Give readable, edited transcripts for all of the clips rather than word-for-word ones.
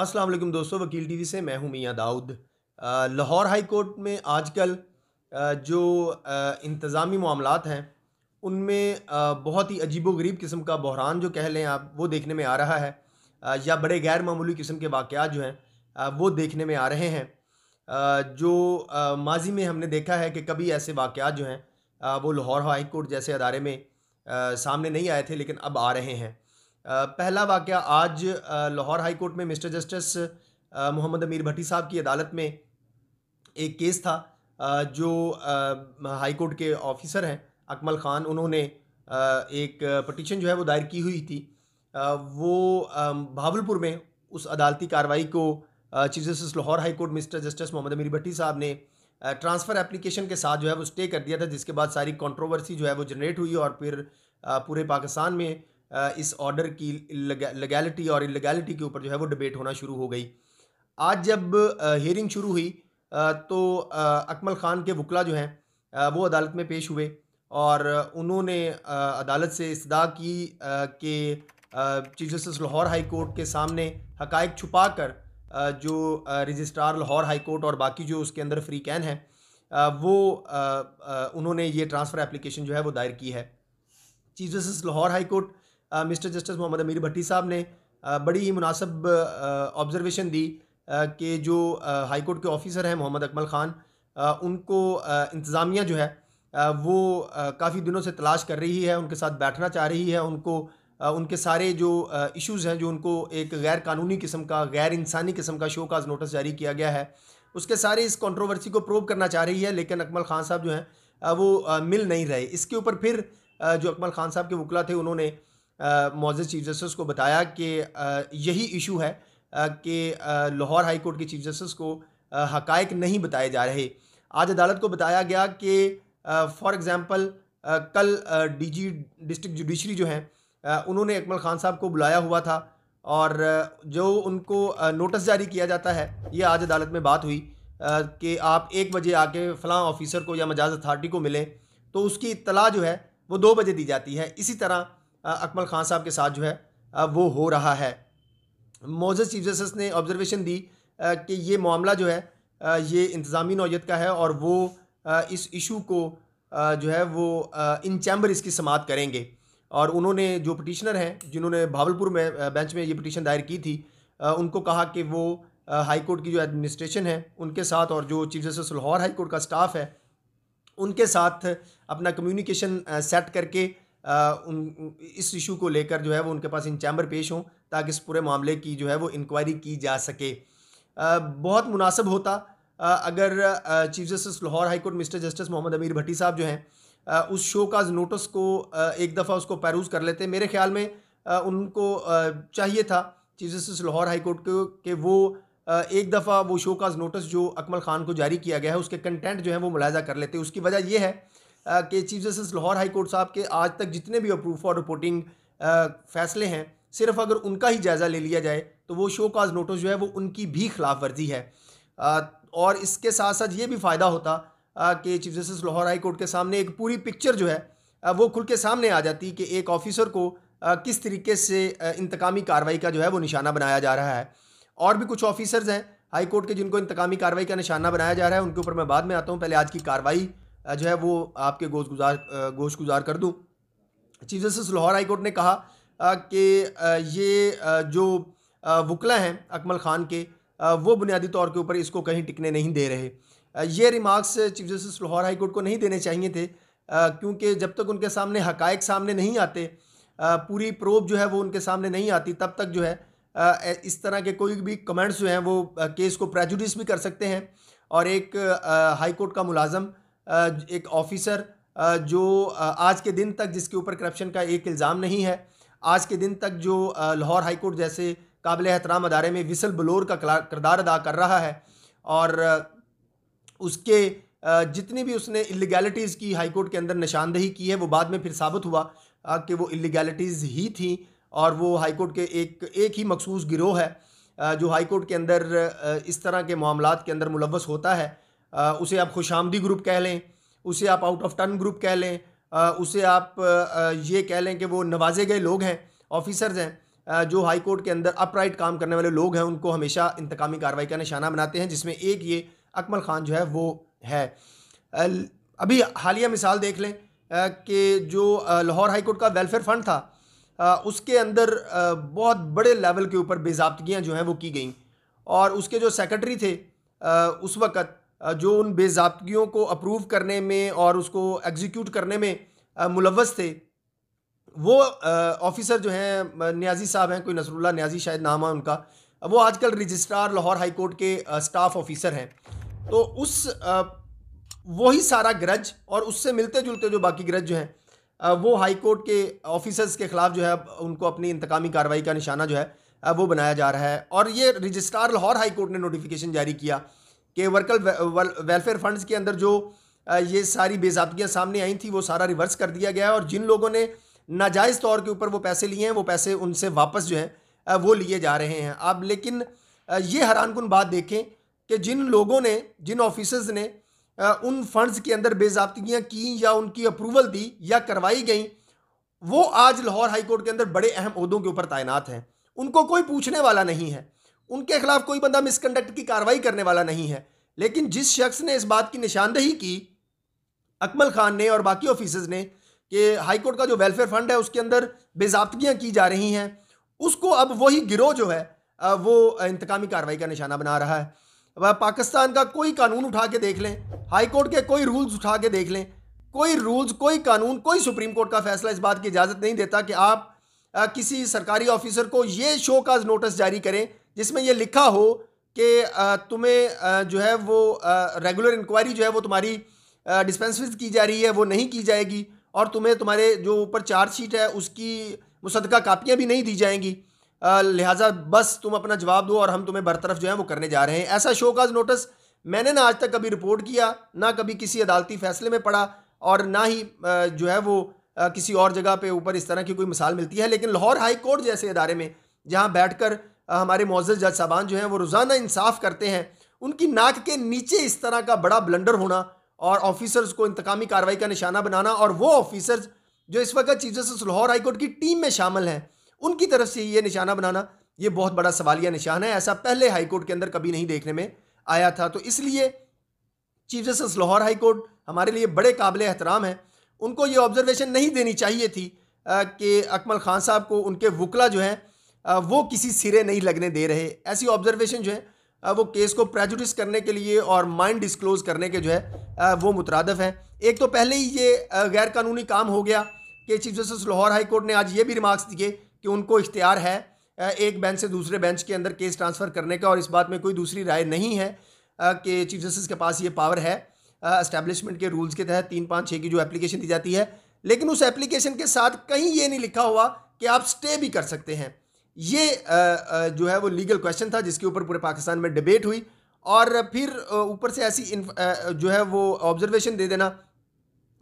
अस्सलाम वालेकुम दोस्तों, वकील टीवी से मैं हूं मियां दाऊद। लाहौर हाई कोर्ट में आजकल जो इंतज़ामी मामलात हैं उनमें बहुत ही अजीबो-गरीब किस्म का बहरान जो कह लें आप वो देखने में आ रहा है। या बड़े गैर मामूली किस्म के वाक़यात जो हैं वो देखने में आ रहे हैं। जो माज़ी में हमने देखा है कि कभी ऐसे वाक़यात जो हैं वो लाहौर हाई कोर्ट जैसे अदारे में सामने नहीं आए थे, लेकिन अब आ रहे हैं। पहला वाक़या आज लाहौर हाई कोर्ट में मिस्टर जस्टिस मोहम्मद अमीर भट्टी साहब की अदालत में एक केस था। जो हाई कोर्ट के ऑफ़िसर हैं अकमल ख़ान, उन्होंने एक पिटीशन जो है वो दायर की हुई थी। वो भावलपुर में उस अदालती कार्रवाई को chief justice Lahore high court mister justice Mohammad Amir Bhatti साहब ने ट्रांसफ़र एप्लीकेशन के साथ जो है वो स्टे कर दिया था, जिसके बाद सारी कंट्रोवर्सी जो है वो जनरेट हुई और फिर पूरे पाकिस्तान में इस ऑर्डर की लीगैलिटी और इल्लीगैलिटी के ऊपर जो है वो डिबेट होना शुरू हो गई। आज जब हियरिंग शुरू हुई तो अकमल ख़ान के वकील जो हैं वो अदालत में पेश हुए और उन्होंने अदालत से इस्तदा की कि chief justice Lahore high court के सामने हक़ाइक़ छुपा कर जो रजिस्ट्रार लाहौर हाई कोर्ट और बाकी जो उसके अंदर फ्री कैन हैं उन्होंने ये ट्रांसफ़र एप्लीकेशन जो है वो दायर की है। Chief justice Lahore high court mister justice Mohammad Amir Bhatti साहब ने बड़ी ही मुनासिब ऑब्ज़र्वेशन दी कि जो हाई कोर्ट के ऑफ़िसर हैं मोहम्मद अकमल ख़ान, उनको इंतज़ामिया जो है वो काफ़ी दिनों से तलाश कर रही है, उनके साथ बैठना चाह रही है। उनको उनके सारे जो इश्यूज़ हैं, जो उनको एक गैर कानूनी किस्म का, गैर इंसानी किस्म का शोकाज़ नोटिस जारी किया गया है, उसके सारे इस कंट्रोवर्सी को प्रोब करना चाह रही है, लेकिन अकमल ख़ान साहब जो हैं वो मिल नहीं रहे। इसके ऊपर फिर जो अकमल ख़ान साहब के वकील थे उन्होंने मुअज़्ज़ज़ चीफ जस्टिस को बताया कि यही इशू है कि लाहौर हाई कोर्ट के चीफ जस्टिस को हक़ाइक़ नहीं बताए जा रहे। आज अदालत को बताया गया कि फॉर एग्ज़ाम्पल कल डीजी डिस्ट्रिक्ट जुडिशरी जो हैं उन्होंने अकमल ख़ान साहब को बुलाया हुआ था और जो उनको नोटिस जारी किया जाता है, ये आज अदालत में बात हुई कि आप 1 बजे आके फ़लाँ ऑफ़िसर को या मजाज अथॉरिटी को मिलें, तो उसकी इत्तला जो है वो 2 बजे दी जाती है। इसी तरह अकमल ख़ान साहब के साथ जो है वो हो रहा है। मुअज़्ज़ज़ चीफ जस्टिस ने ऑब्ज़र्वेशन दी कि ये मामला जो है ये इंतज़ामी नौइयत का है और वो इस इशू को जो है वो इन चैम्बर इसकी समाअत करेंगे। और उन्होंने जो पिटिशनर हैं जिन्होंने भावलपुर में बेंच में ये पिटीशन दायर की थी, उनको कहा कि वो हाई कोर्ट की जो एडमिनिस्ट्रेशन है उनके साथ और जो chief justice Lahore high court का स्टाफ है उनके साथ अपना कम्युनिकेशन सेट करके इस इशू को लेकर जो है वो उनके पास इन चैम्बर पेश हों ताकि इस पूरे मामले की जो है वो इंक्वायरी की जा सके। बहुत मुनासिब होता अगर chief justice Lahore high court mister justice Mohammad Amir Bhatti साहब जो हैं उस शो का नोटिस को एक दफ़ा उसको पैरूज़ कर लेते। मेरे ख़्याल में उनको चाहिए था chief justice Lahore high court को कि वो एक दफ़ा वो शो का नोटिस जो अकमल ख़ान को जारी किया गया है उसके कंटेंट जो है वो मुलाहिज़ा कर लेते। उसकी वजह ये है कि chief justice Lahore high court साहब के आज तक जितने भी अप्रूव और रिपोर्टिंग फ़ैसले हैं, सिर्फ अगर उनका ही जायज़ा ले लिया जाए तो वो शो काज़ नोटिस जो है वो उनकी भी खिलाफ वर्जी है। और इसके साथ साथ ये भी फ़ायदा होता कि chief justice Lahore high court के सामने एक पूरी पिक्चर जो है वो खुल के सामने आ जाती कि एक ऑफ़िसर को किस तरीके से इंतकामी कार्रवाई का जो है वो निशाना बनाया जा रहा है। और भी कुछ ऑफ़िसर्स हैं हाई कोर्ट के जिनको इंतकामी कार्रवाई का निशाना बनाया जा रहा है, उनके ऊपर मैं बाद में आता हूँ। पहले आज की कार्रवाई जो है वो आपके गोश गुज़ार कर दूँ। Chief justice Lahore high court ने कहा कि ये जो वकील हैं अकमल ख़ान के वो बुनियादी तौर के ऊपर इसको कहीं टिकने नहीं दे रहे। ये remarks chief justice Lahore high court को नहीं देने चाहिए थे, क्योंकि जब तक उनके सामने हक़ाइक़ सामने नहीं आते, पूरी प्रोब जो है वो उनके सामने नहीं आती, तब तक जो है इस तरह के कोई भी कमेंट्स जो हैं वो केस को प्रेजुडिस भी कर सकते हैं। और एक हाई कोर्ट का मुलाज़म, एक ऑफ़िसर जो आज के दिन तक जिसके ऊपर करप्शन का एक इल्ज़ाम नहीं है, आज के दिन तक जो लाहौर हाई कोर्ट जैसे काबिल एहतराम अदारे में विसल ब्लोअर का किरदार अदा कर रहा है और उसके जितनी भी उसने इल्लीगैलिटीज़ की हाई कोर्ट के अंदर निशानदेही की है, वो बाद में फिर साबित हुआ कि वो इल्लीगैलिटीज़ ही थी और वो हाई कोर्ट के एक ही मखसूस गिरोह है जो हाई कोर्ट के अंदर इस तरह के मामलात के अंदर मुलव्वस होता है। उसे आप खुशामदी ग्रुप कह लें, उसे आप आउट ऑफ टर्न ग्रुप कह लें, उसे आप ये कह लें कि वो नवाजे गए लोग हैं, ऑफिसर्स हैं, जो हाई कोर्ट के अंदर अपराइट काम करने वाले लोग हैं उनको हमेशा इंतकामी कार्रवाई का निशाना बनाते हैं, जिसमें एक ये अकमल खान जो है वो है। अभी हालिया मिसाल देख लें कि जो लाहौर हाई कोर्ट का वेलफेयर फ़ंड था, उसके अंदर बहुत बड़े लेवल के ऊपर बेज़ाब्तगियाँ जो हैं वो की गई, और उसके जो सेक्रेटरी थे उस वक़्त जो उन बेज़ाब्तगियों को अप्रूव करने में और उसको एग्जीक्यूट करने में मुलव्वस थे, वो ऑफिसर जो हैं न्याजी साहब हैं, कोई नसरुल्लाह न्याजी शायद नाम है उनका, वो आजकल रजिस्ट्रार लाहौर हाई कोर्ट के स्टाफ ऑफिसर हैं। तो उस वही सारा ग्रज और उससे मिलते जुलते जो बाकी ग्रज जो हैं वो हाई कोर्ट के ऑफिसर्स के ख़िलाफ़ जो है उनको अपनी इंतकामी कार्रवाई का निशाना जो है वो बनाया जा रहा है। और ये रजिस्ट्रार लाहौर हाई कोर्ट ने नोटिफिकेशन जारी किया कि वर्कर वेलफेयर फंड्स के अंदर जो ये सारी बेज़ाब्तियाँ सामने आई थी वो सारा रिवर्स कर दिया गया है, और जिन लोगों ने नाजायज़ तौर के ऊपर वो पैसे लिए हैं वो पैसे उनसे वापस जो है वो लिए जा रहे हैं। अब लेकिन ये हैरानकुन बात देखें कि जिन लोगों ने, जिन ऑफिसर्स ने उन फंड्स के अंदर बेज़ाब्तियाँ की या उनकी अप्रूवल दी या करवाई गई, वो आज लाहौर हाई कोर्ट के अंदर बड़े अहम ओहदों के ऊपर तैनात हैं। उनको कोई पूछने वाला नहीं है, उनके खिलाफ कोई बंदा मिसकंडक्ट की कार्रवाई करने वाला नहीं है। लेकिन जिस शख्स ने इस बात की निशानदेही की, अकमल खान ने और बाकी ऑफिसर्स ने, कि हाई कोर्ट का जो वेलफेयर फंड है उसके अंदर बेज़ाब्तियाँ की जा रही हैं, उसको अब वही गिरोह जो है वो इंतकामी कार्रवाई का निशाना बना रहा है। अब पाकिस्तान का कोई कानून उठा के देख लें, हाई कोर्ट के कोई रूल्स उठा के देख लें, कोई रूल्स, कोई कानून, कोई सुप्रीम कोर्ट का फैसला इस बात की इजाज़त नहीं देता कि आप किसी सरकारी ऑफिसर को ये शोकाज नोटिस जारी करें जिसमें ये लिखा हो कि तुम्हें जो है वो रेगुलर इंक्वायरी जो है वो तुम्हारी डिस्पेंसरीज की जा रही है, वो नहीं की जाएगी, और तुम्हें तुम्हारे जो ऊपर चार्जशीट है उसकी मुसद्दका कापियाँ भी नहीं दी जाएंगी, लिहाजा बस तुम अपना जवाब दो और हम तुम्हें बरतरफ जो है वो करने जा रहे हैं। ऐसा शोकाज नोटिस मैंने ना आज तक कभी रिपोर्ट किया, ना कभी किसी अदालती फैसले में पढ़ा, और ना ही जो है वो किसी और जगह पे ऊपर इस तरह की कोई मिसाल मिलती है। लेकिन लाहौर हाई कोर्ट जैसे इदारे में जहाँ बैठकर हमारे मुअज़्ज़ज़ जज साहबान जो हैं वो रोज़ाना इंसाफ करते हैं, उनकी नाक के नीचे इस तरह का बड़ा ब्लंडर होना और ऑफिसर्स को इंतकामी कार्रवाई का निशाना बनाना, और वो ऑफिसर्स जो इस वक्त chief justice Lahore high court की टीम में शामिल हैं उनकी तरफ से ये निशाना बनाना, ये बहुत बड़ा सवालिया निशान है। ऐसा पहले हाई कोर्ट के अंदर कभी नहीं देखने में आया था। तो इसलिए chief justice Lahore high court हमारे लिए बड़े काबिल एहतराम है। उनको ये ऑब्जर्वेशन नहीं देनी चाहिए थी कि अकमल खान साहब को उनके वकला जो हैं वो किसी सिरे नहीं लगने दे रहे। ऐसी ऑब्जर्वेशन जो है वो केस को प्रेजुडिस करने के लिए और माइंड डिस्क्लोज करने के जो है वो मुतरादफ हैं। एक तो पहले ही ये गैर कानूनी काम हो गया कि chief justice Lahore high court ने आज ये भी रिमार्क्स दिए कि उनको इख्तियार है एक बेंच से दूसरे बेंच के अंदर केस ट्रांसफ़र करने का, और इस बात में कोई दूसरी राय नहीं है कि चीफ जस्टिस के पास ये पावर है एस्टैब्लिशमेंट के रूल्स के तहत 356 की जो एप्लीकेशन दी जाती है। लेकिन उस एप्लीकेशन के साथ कहीं ये नहीं लिखा हुआ कि आप स्टे भी कर सकते हैं। ये जो है वो लीगल क्वेश्चन था जिसके ऊपर पूरे पाकिस्तान में डिबेट हुई, और फिर ऊपर से ऐसी जो है वो ऑब्जर्वेशन दे देना,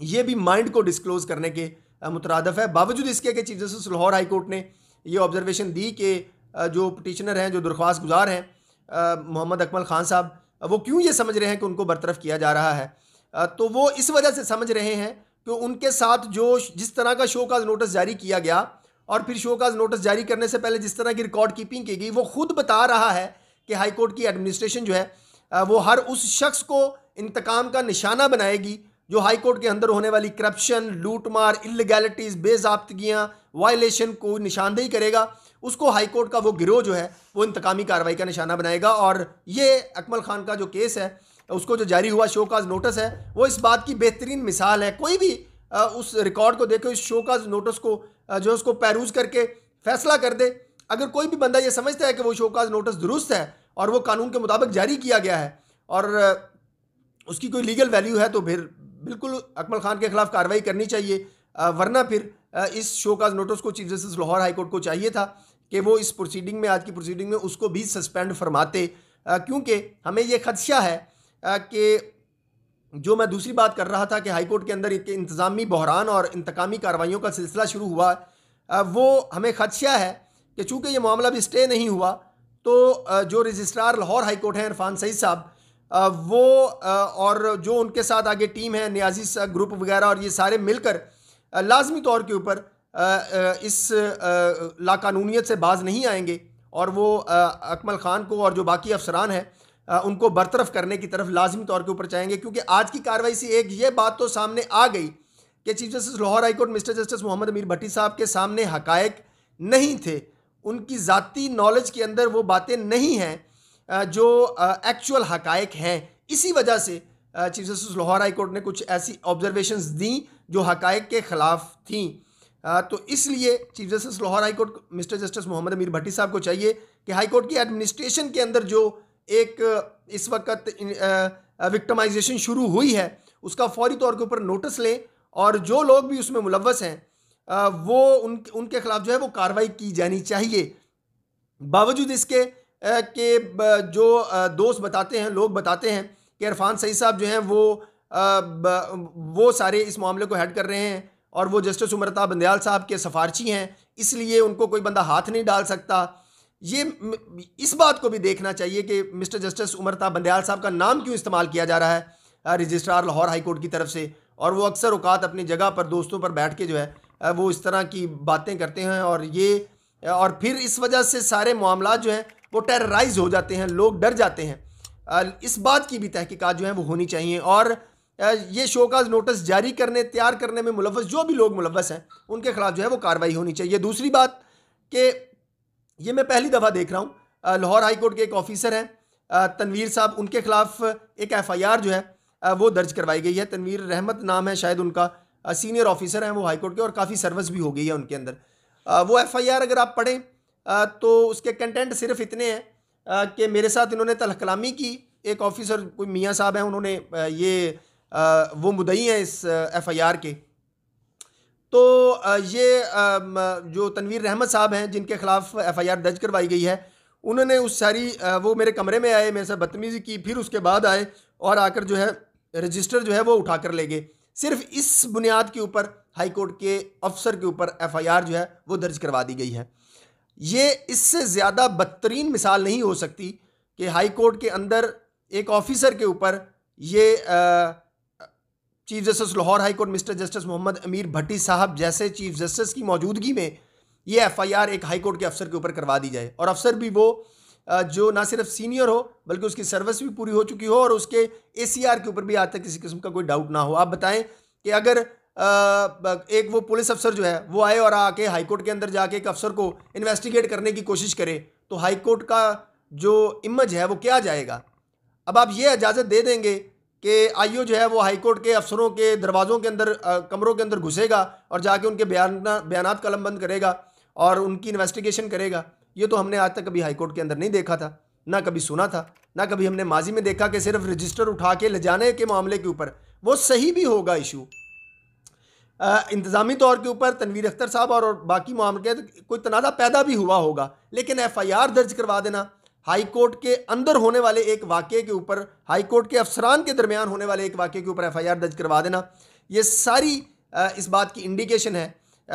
ये भी माइंड को डिस्क्लोज करने के मुतरादफ है। बावजूद इसके कि chief justice Lahore high court ने ये ऑब्जर्वेशन दी कि जो पटिशनर हैं, जो दरख्वास्त गुजार हैं मोहम्मद अकमल खान साहब, वो क्यों ये समझ रहे हैं कि उनको बरतरफ किया जा रहा है, तो वो इस वजह से समझ रहे हैं कि उनके साथ जो जिस तरह का शोकाज नोटिस जारी किया गया और फिर शोकाज नोटिस जारी करने से पहले जिस तरह की रिकॉर्ड कीपिंग की गई, वो खुद बता रहा है कि हाई कोर्ट की एडमिनिस्ट्रेशन जो है वो हर उस शख्स को इंतकाम का निशाना बनाएगी जो हाई कोर्ट के अंदर होने वाली करप्शन, लूटमार, इलीगैलिटीज़, बेज़ाब्तगियाँ, वायलेशन को निशानदेही करेगा। उसको हाई कोर्ट का वो गिरोह जो है वो इंतकामी कार्रवाई का निशाना बनाएगा। और ये अकमल खान का जो केस है, उसको जो जारी हुआ शोकाज नोटिस है, वो इस बात की बेहतरीन मिसाल है। कोई भी उस रिकॉर्ड को देखे, उस शोकाज नोटिस को जो उसको पैरूज करके फैसला कर दे। अगर कोई भी बंदा ये समझता है कि वो शोकाज नोटिस दुरुस्त है और वो कानून के मुताबिक जारी किया गया है और उसकी कोई लीगल वैल्यू है, तो फिर बिल्कुल अकमल खान के खिलाफ कार्रवाई करनी चाहिए। वरना फिर इस शोकाज नोटिस को chief justice Lahore high court को चाहिए था कि वो इस प्रोसीडिंग में, आज की प्रोसीडिंग में उसको भी सस्पेंड फरमाते, क्योंकि हमें ये खदशा है कि जो मैं दूसरी बात कर रहा था कि हाई कोर्ट के अंदर एक इंतज़ामी बहरान और इंतकामी कार्रवाइयों का सिलसिला शुरू हुआ, वो हमें खदशा है कि चूँकि ये मामला भी स्टे नहीं हुआ, तो जो रजिस्ट्रार लाहौर हाई कोर्ट हैं इरफान सईद साहब, वो और जो उनके साथ आगे टीम है, न्याजी ग्रुप वगैरह, और ये सारे मिलकर लाजमी तौर के ऊपर इस लाकानूनियत से बाज नहीं आएंगे और वो अकमल ख़ान को और जो बाकी अफसरान हैं उनको बरतरफ करने की तरफ लाजमी तौर के ऊपर चाहेंगे। क्योंकि आज की कार्रवाई से एक ये बात तो सामने आ गई कि chief justice Lahore high court mister justice Mohammad Amir Bhatti साहब के सामने हकायक नहीं थे, उनकी ज़ाती नॉलेज के अंदर वो बातें नहीं हैं जो एक्चुअल हकायक हैं। इसी वजह से chief justice Lahore high court ने कुछ ऐसी ऑब्जर्वेशंस दी जो हकायक के ख़िलाफ़ थी। तो इसलिए chief justice Lahore high court mister justice Mohammad Amir Bhatti साहब को चाहिए कि हाई कोर्ट की एडमिनिस्ट्रेशन के अंदर जो एक इस वक्त विक्टिमाइजेशन शुरू हुई है उसका फौरी तौर के ऊपर नोटिस लें और जो लोग भी उसमें मुलव्वस हैं वो उनके खिलाफ जो है वो कार्रवाई की जानी चाहिए। बावजूद इसके कि जो दोस्त बताते हैं, लोग बताते हैं कि इरफान सईद साहब जो हैं वो सारे इस मामले को हेड कर रहे हैं और वो जस्टिस उमरता बंदयाल साहब के सफारची हैं, इसलिए उनको कोई बंदा हाथ नहीं डाल सकता। ये इस बात को भी देखना चाहिए कि मिस्टर जस्टिस उमरता बंदयाल साहब का नाम क्यों इस्तेमाल किया जा रहा है रजिस्ट्रार लाहौर हाई कोर्ट की तरफ से, और वो अक्सर औकात अपनी जगह पर दोस्तों पर बैठ के जो है वो इस तरह की बातें करते हैं और फिर इस वजह से सारे मामलात जो हैं वो टेरराइज हो जाते हैं, लोग डर जाते हैं। इस बात की भी तहकीकात जो है वो होनी चाहिए और ये शोकाज नोटिस जारी करने, तैयार करने में मुलव्वस जो भी लोग मुलव्वस हैं उनके खिलाफ जो है वो कार्रवाई होनी चाहिए। दूसरी बात कि ये मैं पहली दफ़ा देख रहा हूँ लाहौर हाई कोर्ट के एक ऑफिसर हैं तनवीर साहब, उनके खिलाफ एक FIR जो है वो दर्ज करवाई गई है। तनवीर रहमत नाम है शायद उनका, सीनियर ऑफिसर हैं वो हाई कोर्ट के और काफ़ी सर्विस भी हो गई है उनके अंदर। वो FIR अगर आप पढ़ें तो उसके कंटेंट सिर्फ इतने हैं कि मेरे साथ इन्होंने तलख कलामी की। एक ऑफिसर कोई मियाँ साहब हैं, उन्होंने वो मुद्दई हैं इस FIR के। तो ये जो तनवीर रहमत साहब हैं जिनके खिलाफ FIR दर्ज करवाई गई है, उन्होंने उस सारी वो मेरे कमरे में आए, मेरे से बदतमीज़ी की, फिर उसके बाद आए और आकर जो है रजिस्टर जो है वो उठा कर ले गए। सिर्फ इस बुनियाद के ऊपर हाई कोर्ट के अफसर के ऊपर FIR जो है वो दर्ज करवा दी गई है। ये इससे ज़्यादा बदतरीन मिसाल नहीं हो सकती कि हाई कोर्ट के अंदर एक ऑफिसर के ऊपर ये chief justice Lahore high court mister justice Mohammad Amir Bhatti साहब जैसे चीफ जस्टिस की मौजूदगी में ये FIR एक हाई कोर्ट के अफसर के ऊपर करवा दी जाए, और अफसर भी वो जो ना सिर्फ सीनियर हो बल्कि उसकी सर्विस भी पूरी हो चुकी हो और उसके ACR के ऊपर भी आज तक किसी किस्म का कोई डाउट ना हो। आप बताएं कि अगर एक वो पुलिस अफसर जो है वो आए और आके हाई कोर्ट के अंदर जाके एक अफसर को इन्वेस्टिगेट करने की कोशिश करे तो हाई कोर्ट का जो इमेज है वो क्या जाएगा। अब आप ये इजाज़त दे देंगे कि IO जो है वो हाई कोर्ट के अफसरों के दरवाज़ों के अंदर, कमरों के अंदर घुसेगा और जाके उनके बयानात कलमबंद करेगा और उनकी इन्वेस्टिगेशन करेगा। ये तो हमने आज तक कभी हाई कोर्ट के अंदर नहीं देखा था, ना कभी सुना था, ना कभी हमने माजी में देखा कि सिर्फ रजिस्टर उठा के ले जाने के मामले के ऊपर वो सही भी होगा इशू। इंतज़ामी तौर के ऊपर तनवीर अख्तर साहब और बाकी मामले कोई तनाज़ा पैदा भी हुआ होगा, लेकिन FIR दर्ज करवा देना हाई कोर्ट के अंदर होने वाले एक वाक़े के ऊपर, हाई कोर्ट के अफसरान के दरमियान होने वाले एक वाक़े के ऊपर FIR दर्ज करवा देना, ये सारी इस बात की इंडिकेशन है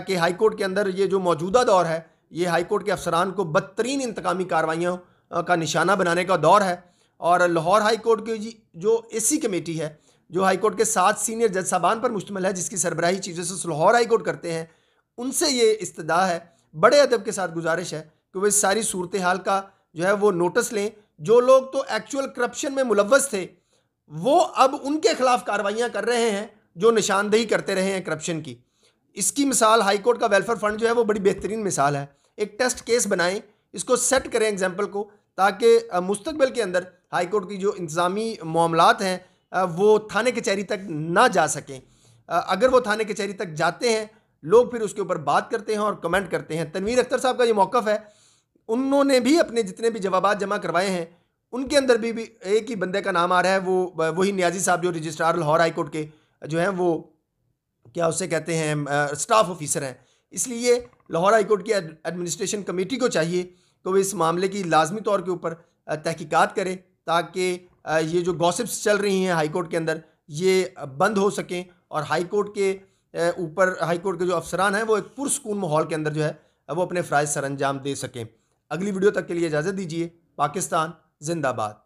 कि हाई कोर्ट के अंदर ये जो मौजूदा दौर है ये हाई कोर्ट के अफसरान को बदतरीन इंतकामी कार्रवाइयों का निशाना बनाने का दौर है। और लाहौर हाई कोर्ट की जो AC कमेटी है जो हाई कोर्ट के 7 सीनियर जज साहबान पर मुश्तमिल है, जिसकी सरबराही chief justice Lahore high court करते हैं, उनसे ये इस्तदा है, बड़े अदब के साथ गुजारिश है कि वो इस सारी सूरत हाल का जो है वो नोटिस लें। जो लोग तो एक्चुअल करप्शन में मुलव्वस थे वो अब उनके खिलाफ कार्रवाइयाँ कर रहे हैं जो निशानदेही करते रहे हैं करप्शन की। इसकी मिसाल हाई कोर्ट का वेलफेयर फंड जो है वो बड़ी बेहतरीन मिसाल है। एक टेस्ट केस बनाएं, इसको सेट करें एग्जाम्पल को, ताकि मुस्तकबिल के अंदर हाई कोर्ट की जो इंतज़ामी मामलात हैं वो थाने कचहरी तक ना जा सकें। अगर वो थाने कचहरी तक जाते हैं लोग फिर उसके ऊपर बात करते हैं और कमेंट करते हैं। तनवीर अख्तर साहब का ये मौक़िफ़ है, उन्होंने भी अपने जितने भी जवाबात जमा करवाए हैं उनके अंदर भी एक ही बंदे का नाम आ रहा है, वो वही नियाजी साहब जो रजिस्ट्रार लाहौर हाई कोर्ट के जो हैं वो क्या उससे कहते हैं स्टाफ ऑफिसर हैं। इसलिए लाहौर हाई कोर्ट की एडमिनिस्ट्रेशन कमेटी को चाहिए कि वो इस मामले की लाजमी तौर के ऊपर तहकीकात करे ताकि ये जो गॉसिप्स चल रही हैं हाई कोर्ट के अंदर ये बंद हो सकें और हाई कोर्ट के ऊपर हाई कोर्ट के जो अफसरान हैं वो एक पुरसकून माहौल के अंदर जो है वो अपने फ़राइज़ सर अंजाम दे सकें। अगली वीडियो तक के लिए इजाज़त दीजिए। पाकिस्तान जिंदाबाद।